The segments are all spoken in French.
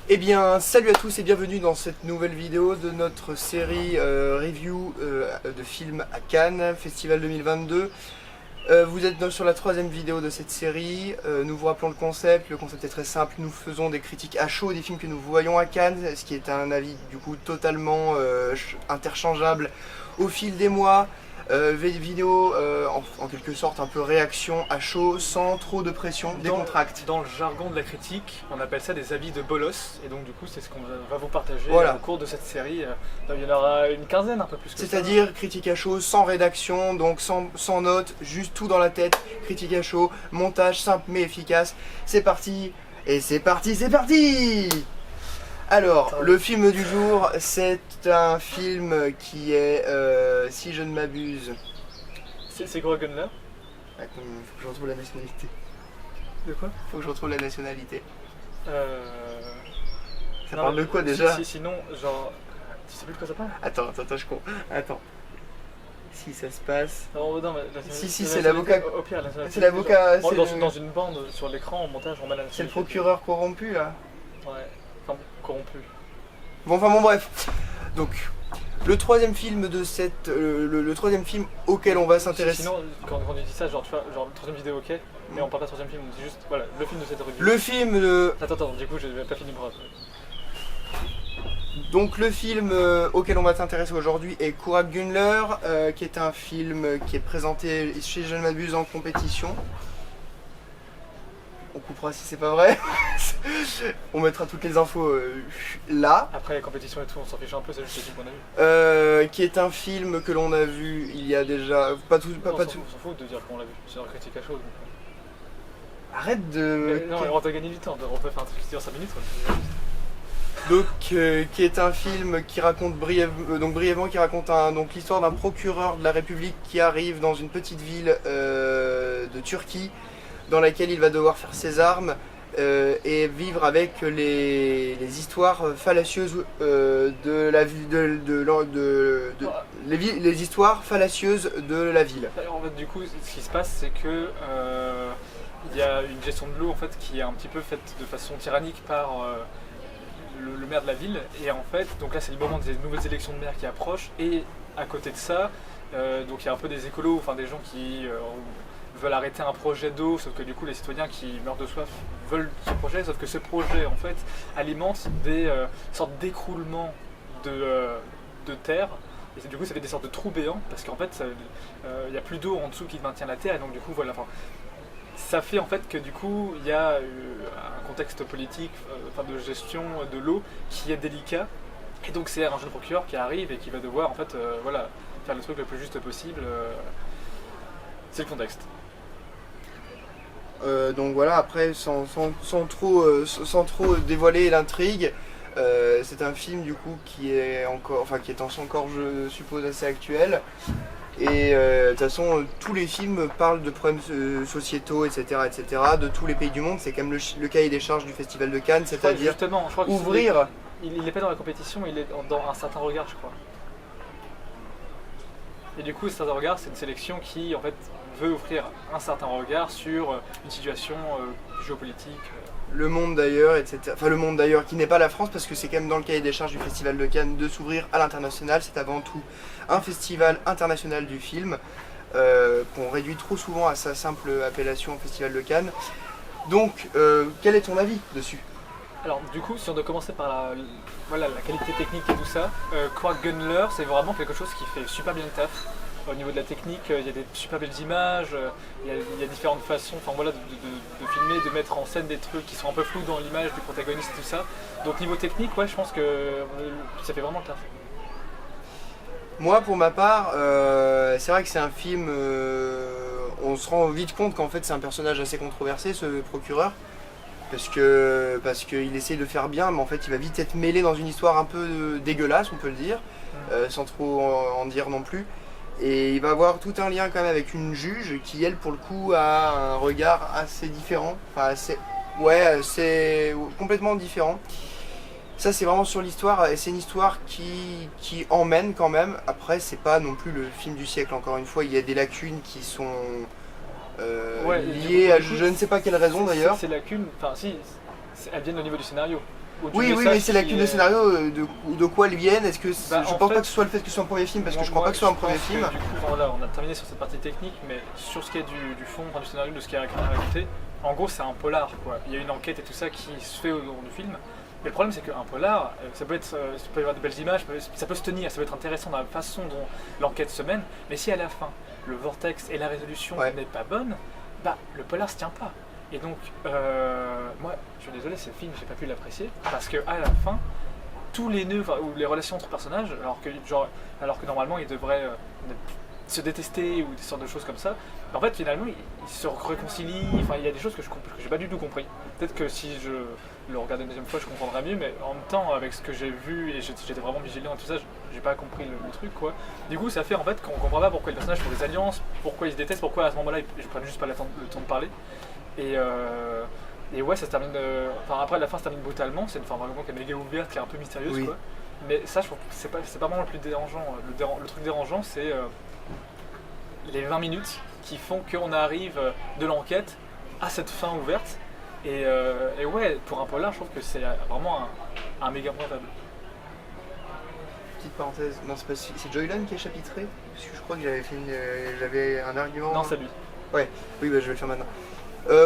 Eh bien, salut à tous et bienvenue dans cette nouvelle vidéo de notre série review de films à Cannes, Festival 2022. Vous êtes sur la troisième vidéo de cette série. Nous vous rappelons le concept. Le concept est très simple. Nous faisons des critiques à chaud des films que nous voyons à Cannes, ce qui est un avis du coup totalement interchangeable au fil des mois. Vidéo en quelque sorte un peu réaction à chaud, sans trop de pression, décontracte. Dans le jargon de la critique, on appelle ça des avis de bolos, et donc du coup c'est ce qu'on va vous partager au cours de cette série. Il y en aura une quinzaine, un peu plus que ça. C'est-à-dire critique à chaud, sans rédaction, donc sans notes, juste tout dans la tête, critique à chaud, montage simple mais efficace. C'est parti, et c'est parti. Alors, le film du jour, c'est un film qui est, si je ne m'abuse... C'est quoi Gunler? Faut que je retrouve la nationalité. De quoi? Faut que je retrouve la nationalité. Ça non, parle de quoi déjà? Sinon, genre... Tu sais plus de quoi ça parle? Attends, Attends. Si ça se passe... Non, si, c'est l'avocat... Au pire, c'est l'avocat... Dans une bande, sur l'écran, en montage, on met la nationalité. C'est le procureur corrompu, là? Ouais, enfin, corrompu. Bon, bref. Donc, le troisième film de cette... le troisième film auquel on va s'intéresser... Sinon, quand on dit ça, genre, tu vois, genre, troisième vidéo, ok, mais on parle pas de troisième film, on dit juste, voilà, le film de cette revue. Le film de... Attends, du coup, j'ai pas fini de rappeler. Donc le film auquel on va s'intéresser aujourd'hui est Kourak Gunler, qui est un film qui est présenté chez Je ne m'abuse en compétition. On coupera si c'est pas vrai. On mettra toutes les infos là. Après la compétition et tout, on s'en fiche un peu, c'est juste le film qu'on a vu. Qui est un film que l'on a vu il y a déjà... Pas tout. On s'en fout de dire qu'on l'a vu, c'est une critique à chaud. Arrête de... Non, on va gagner du temps, on peut faire un truc qui dure 5 minutes. Donc, qui est un film qui raconte brièvement l'histoire d'un procureur de la République qui arrive dans une petite ville de Turquie dans laquelle il va devoir faire ses armes et vivre avec les histoires fallacieuses les histoires fallacieuses de la ville. En fait, du coup, ce qui se passe, c'est que il y a une gestion de l'eau en fait qui est un petit peu faite de façon tyrannique par le maire de la ville, et en fait, donc là c'est le moment des nouvelles élections de maire qui approchent, et à côté de ça, donc il y a un peu des écolos, enfin des gens qui veulent arrêter un projet d'eau, sauf que du coup les citoyens qui meurent de soif veulent ce projet, sauf que ce projet en fait alimente des sortes d'écroulements de terre, et du coup ça fait des sortes de trous béants, parce qu'en fait il n'y a plus d'eau en dessous qui maintient la terre, et donc du coup voilà, ça fait en fait que du coup il y a un contexte politique, de gestion de l'eau qui est délicat, et donc c'est un jeune procureur qui arrive et qui va devoir en fait faire le truc le plus juste possible. C'est le contexte. Donc voilà, après sans trop dévoiler l'intrigue, c'est un film du coup qui est encore je suppose assez actuel. Et de toute façon, tous les films parlent de problèmes sociétaux, etc., de tous les pays du monde. C'est quand même le cahier des charges du Festival de Cannes, c'est-à-dire ouvrir... Il n'est pas dans la compétition, il est dans un certain regard, je crois. Et du coup, un certain regard, c'est une sélection qui, en fait, veut offrir un certain regard sur une situation géopolitique. Le monde d'ailleurs, etc. Enfin, le monde d'ailleurs, qui n'est pas la France, parce que c'est quand même dans le cahier des charges du Festival de Cannes de s'ouvrir à l'international. C'est avant tout un festival international du film, qu'on réduit trop souvent à sa simple appellation Festival de Cannes. Donc, quel est ton avis dessus? Alors, du coup, si on doit commencer par la qualité technique et tout ça, Kourak Gunler, c'est vraiment quelque chose qui fait super bien le taf. Au niveau de la technique, il y a des super belles images, il y a différentes façons de filmer, de mettre en scène des trucs qui sont un peu flous dans l'image du protagoniste et tout ça. Donc niveau technique, ouais, je pense que ça fait vraiment le taf. Moi, pour ma part, c'est vrai que c'est un film, on se rend vite compte qu'en fait c'est un personnage assez controversé, ce procureur, parce qu'il essaye de faire bien, mais en fait il va vite être mêlé dans une histoire un peu dégueulasse, on peut le dire, sans trop en dire non plus. Et il va avoir tout un lien quand même avec une juge qui, elle, pour le coup, a un regard assez différent. Enfin, c'est complètement différent. Ça, c'est vraiment sur l'histoire, et c'est une histoire qui emmène quand même. Après, c'est pas non plus le film du siècle, encore une fois. Il y a des lacunes qui sont liées à je ne sais pas quelle raison d'ailleurs. Ces lacunes, enfin si, elles viennent au niveau du scénario. ou du Oui, message mais c'est qui lacunes de est- scénario, de quoi elles viennent. Est-ce que Bah, je en pense fait, pas que ce soit le fait que ce soit un premier film, parce que je crois moi, pas que ce soit un premier pense que, film. Du coup, voilà, on a terminé sur cette partie technique, mais sur ce qui est du fond, enfin, du scénario, de ce qui est raconté, en gros, c'est un polar, quoi. Il y a une enquête et tout ça qui se fait au long du film. Mais le problème, c'est qu'un polar, ça peut y avoir de belles images, ça peut se tenir, ça peut être intéressant dans la façon dont l'enquête se mène, mais si à la fin, le vortex et la résolution Ouais. n'est pas bonne, bah, le polar se tient pas. Et donc, moi, je suis désolé, ce film, j'ai pas pu l'apprécier, parce que à la fin, tous les nœuds, ou les relations entre personnages, alors que normalement ils devraient se détester ou des sortes de choses comme ça, en fait finalement ils se réconcilient, enfin il y a des choses que j'ai pas du tout compris. Peut-être que si je le regardais une deuxième fois je comprendrais mieux, mais en même temps avec ce que j'ai vu et j'étais vraiment vigilant et tout ça, j'ai pas compris le truc quoi. Du coup ça fait en fait qu'on comprend pas pourquoi les personnages font des alliances, pourquoi ils se détestent, pourquoi à ce moment-là ils prennent juste pas le temps de parler. Et ouais, ça se termine. Enfin, après, la fin se termine brutalement. C'est une fin vraiment qui est méga ouverte, qui est un peu mystérieuse, Oui. quoi. Mais ça, je trouve que c'est pas vraiment le plus dérangeant. Le truc dérangeant, c'est les 20 minutes qui font qu'on arrive de l'enquête à cette fin ouverte. Et ouais, pour un polar, je trouve que c'est vraiment un méga point faible. Petite parenthèse, non, c'est Joyland qui est chapitré. Parce que je crois que j'avais un argument. Non, c'est lui. Oui, bah, je vais le faire maintenant.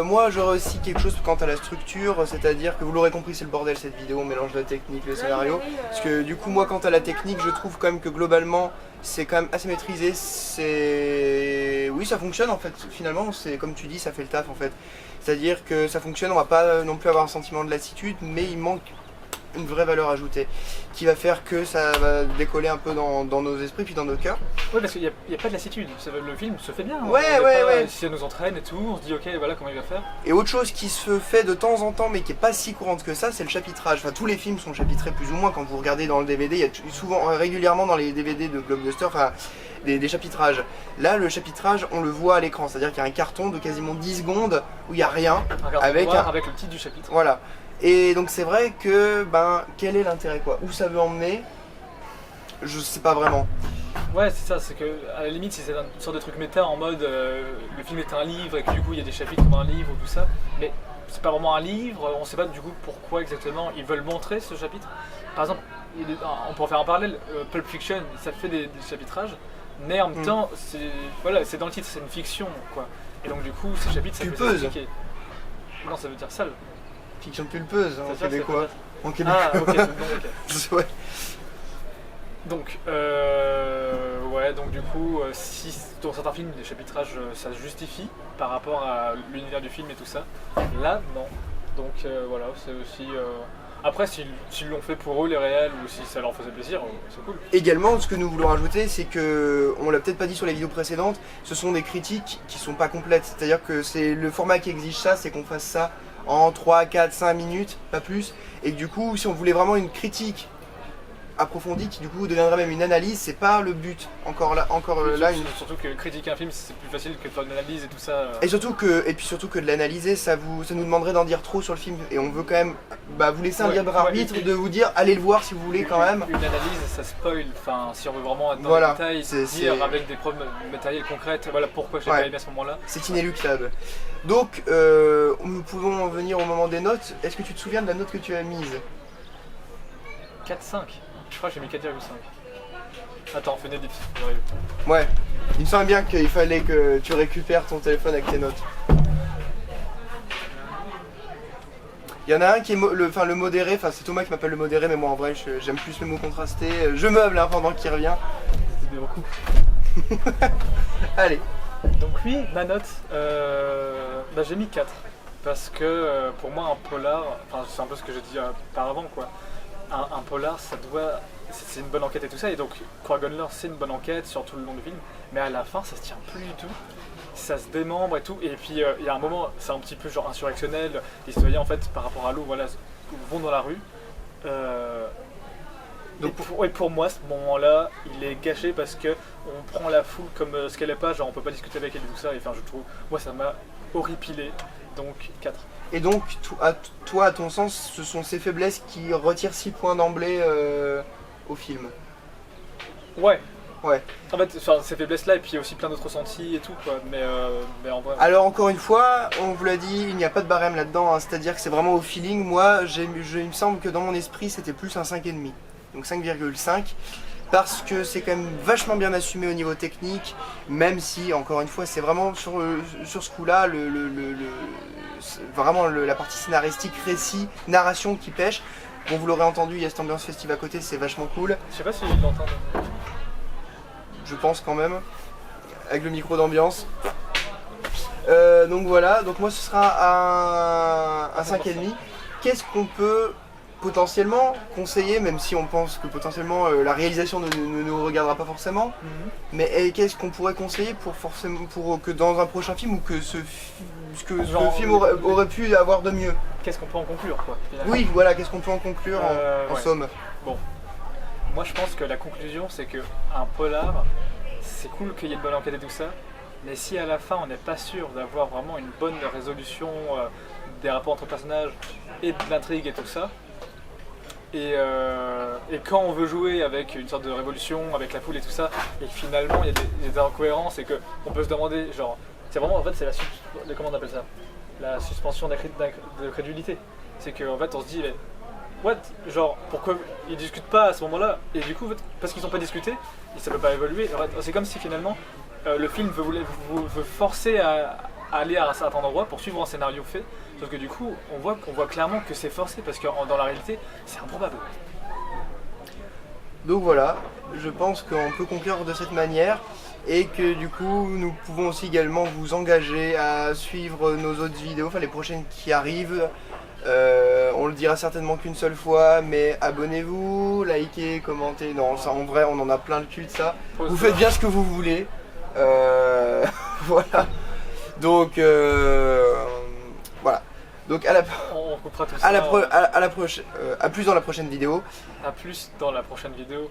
Moi j'aurais aussi quelque chose quant à la structure, c'est-à-dire que vous l'aurez compris, c'est le bordel cette vidéo, on mélange la technique, le scénario. Parce que du coup moi quant à la technique, je trouve quand même que globalement c'est quand même assez maîtrisé. Oui, ça fonctionne en fait, finalement, c'est comme tu dis, ça fait le taf en fait. C'est-à-dire que ça fonctionne, on va pas non plus avoir un sentiment de lassitude, mais il manque une vraie valeur ajoutée qui va faire que ça va décoller un peu dans nos esprits puis dans nos cœurs. Ouais, parce qu'il n'y a pas de lassitude. Le film se fait bien. Hein. Ouais. Si elle nous entraîne et tout, on se dit ok, voilà comment il va faire. Et autre chose qui se fait de temps en temps mais qui est pas si courante que ça, c'est le chapitrage. Enfin, tous les films sont chapitrés plus ou moins. Quand vous regardez dans le DVD, il y a souvent, régulièrement dans les DVD de Blockbuster, enfin, des chapitrages. Là, le chapitrage, on le voit à l'écran, c'est-à-dire qu'il y a un carton de quasiment 10 secondes où il n'y a rien. Un carton noir avec le titre du chapitre. Voilà. Et donc c'est vrai que, quel est l'intérêt quoi? Où ça veut emmener? Je sais pas vraiment. Ouais, c'est ça, c'est que à la limite, si c'est une sorte de truc méta en mode le film est un livre et que du coup il y a des chapitres comme un livre ou tout ça, mais c'est pas vraiment un livre, on sait pas du coup pourquoi exactement ils veulent montrer ce chapitre. Par exemple, on pourrait faire un parallèle, Pulp Fiction, ça fait des chapitrages, mais en même temps, c'est dans le titre, c'est une fiction quoi. Et donc du coup, ces chapitres, ça peut s'expliquer. Non, ça veut dire sale. Fiction pulpeuse en québécois. En québécois. Ah, ok, c'est bon, ok. Ouais. Donc, ouais, donc du coup, si dans certains films, les chapitrages, ça se justifie par rapport à l'univers du film et tout ça, là, non. Donc voilà, c'est aussi... Après, s'ils l'ont fait pour eux, les réels, ou si ça leur faisait plaisir, c'est cool. Également, ce que nous voulons rajouter, c'est que, on l'a peut-être pas dit sur les vidéos précédentes, ce sont des critiques qui sont pas complètes. C'est-à-dire que c'est le format qui exige ça, c'est qu'on fasse ça en 3, 4, 5 minutes, pas plus. Et que du coup, si on voulait vraiment une critique approfondie, qui du coup deviendrait même une analyse, c'est pas le but. Surtout que critiquer un film, c'est plus facile que de faire une analyse et tout ça. Et puis surtout que de l'analyser, ça nous demanderait d'en dire trop sur le film. Et on veut quand même vous laisser un libre arbitre, de vous dire allez le voir si vous voulez quand même. Une analyse, ça spoil. Enfin, si on veut vraiment être dans les détails, dire avec des preuves matérielles concrètes, voilà pourquoi j'ai pas aimé à ce moment-là. C'est inéluctable. Donc, nous pouvons venir au moment des notes. Est-ce que tu te souviens de la note que tu as mise? 4,5. Je crois que j'ai mis 4,5. Attends, fais une edit. Ouais, il me semble bien qu'il fallait que tu récupères ton téléphone avec tes notes. Il y en a un qui est le modéré, enfin c'est Thomas qui m'appelle le modéré, mais moi en vrai j'aime plus le mot contrasté. Je meuble pendant qu'il revient. C'était beaucoup. Allez. Donc oui, ma note, j'ai mis 4. Parce que pour moi un polar, enfin c'est un peu ce que j'ai dit auparavant quoi. Un polar, c'est une bonne enquête et tout ça, et donc Croix Gunler c'est une bonne enquête sur tout le long du film, mais à la fin ça se tient plus du tout, ça se démembre et tout, et puis il y a un moment, c'est un petit peu genre insurrectionnel, les citoyens en fait par rapport à l'eau, voilà, vont dans la rue, et pour moi ce moment-là il est gâché parce que on prend la foule comme ce qu'elle est pas, genre on peut pas discuter avec elle et tout ça, et enfin je trouve, moi ça m'a horripilé, donc 4. Et donc, toi, à ton sens, ce sont ces faiblesses qui retirent 6 points d'emblée au film? Ouais, Ouais. En fait, ces faiblesses-là, et puis il y a aussi plein d'autres ressentis et tout, quoi. Mais en vrai. Alors encore une fois, on vous l'a dit, il n'y a pas de barème là-dedans, hein, c'est-à-dire que c'est vraiment au feeling. Moi, il me semble que dans mon esprit, c'était plus un 5,5. Donc 5,5. Parce que c'est quand même vachement bien assumé au niveau technique, même si, encore une fois, c'est vraiment sur ce coup-là, vraiment la partie scénaristique, récit, narration qui pêche. Bon, vous l'aurez entendu, il y a cette ambiance festive à côté, c'est vachement cool. Je sais pas si je l'entends. Je pense quand même, avec le micro d'ambiance. Donc voilà, donc moi ce sera un 5,5. Qu'est-ce qu'on peut potentiellement conseiller, même si on pense que potentiellement la réalisation ne nous regardera pas forcément, mais qu'est-ce qu'on pourrait conseiller pour que dans un prochain film ou que ce film aurait pu avoir de mieux? Qu'est-ce qu'on peut en conclure, quoi, finalement. Oui, voilà, qu'est-ce qu'on peut en conclure en ouais. somme? Bon, moi je pense que la conclusion c'est que un polar, c'est cool qu'il y ait une bonne enquête et tout ça, mais si à la fin on n'est pas sûr d'avoir vraiment une bonne résolution des rapports entre personnages et de l'intrigue et tout ça, et quand on veut jouer avec une sorte de révolution, avec la foule et tout ça, et que finalement il y a des incohérences et qu'on peut se demander, genre, c'est vraiment, en fait, c'est comment on appelle ça, la suspension de crédulité. C'est qu'en fait, on se dit, what, genre, pourquoi ils discutent pas à ce moment-là? Et du coup, en fait, parce qu'ils n'ont pas discuté, ça peut pas évoluer. En fait, c'est comme si finalement, le film veut forcer à aller à un certain endroit pour suivre un scénario fait. Sauf que du coup, on voit clairement que c'est forcé parce que dans la réalité, c'est improbable. Donc voilà, je pense qu'on peut conclure de cette manière et que du coup, nous pouvons aussi également vous engager à suivre nos autres vidéos, enfin les prochaines qui arrivent. On le dira certainement qu'une seule fois, mais abonnez-vous, likez, commentez. Non, ça en vrai, on en a plein le cul de ça. Vous faites bien ce que vous voulez. Voilà. Donc, voilà. Donc on coupera tout ça. à plus dans la prochaine vidéo. À plus dans la prochaine vidéo.